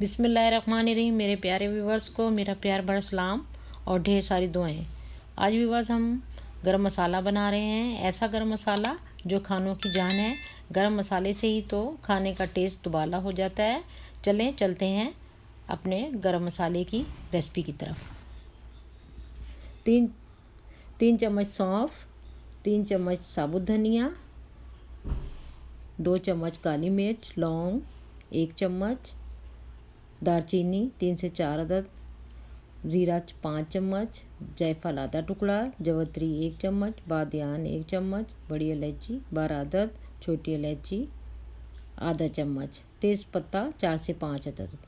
बिस्मिल्लाहिर्रहमानिर्रहीम। मेरे प्यारे व्यूवर्स को मेरा प्यार भरा सलाम और ढेर सारी दुआएं। आज व्यूवर्स हम गरम मसाला बना रहे हैं, ऐसा गरम मसाला जो खानों की जान है। गरम मसाले से ही तो खाने का टेस्ट दुबाला हो जाता है। चलते हैं अपने गरम मसाले की रेसिपी की तरफ। तीन तीन चम्मच सौंफ, 3 चम्मच साबुत धनिया, 2 चम्मच काली मिर्च, लौंग 1 चम्मच, दालचीनी 3 से 4 अदद, ज़ीरा 5 चम्मच, जायफल आधा टुकड़ा, जवित्री 1 चम्मच, बादियान 1 चम्मच, बड़ी इलायची 12 अदद, छोटी इलायची आधा चम्मच, तेज़पत्ता 4 से 5 अदद।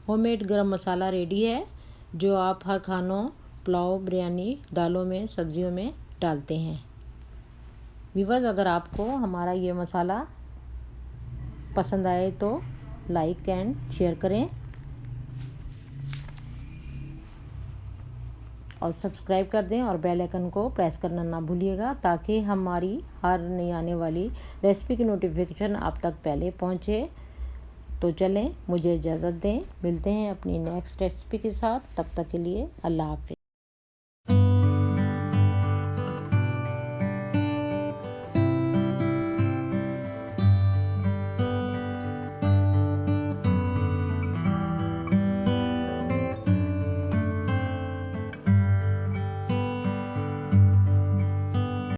होममेड गरम मसाला रेडी है, जो आप हर खानों, पुलाव, बिरयानी, दालों में, सब्जियों में डालते हैं। व्यूअर्स, अगर आपको हमारा ये मसाला पसंद आए तो लाइक एंड शेयर करें और सब्सक्राइब कर दें और बेल आइकन को प्रेस करना ना भूलिएगा, ताकि हमारी हर नई आने वाली रेसिपी की नोटिफिकेशन आप तक पहले पहुंचे। तो चलें, मुझे इजाज़त दें। मिलते हैं अपनी नेक्स्ट रेसिपी के साथ। तब तक के लिए अल्लाह हाफ़िज़।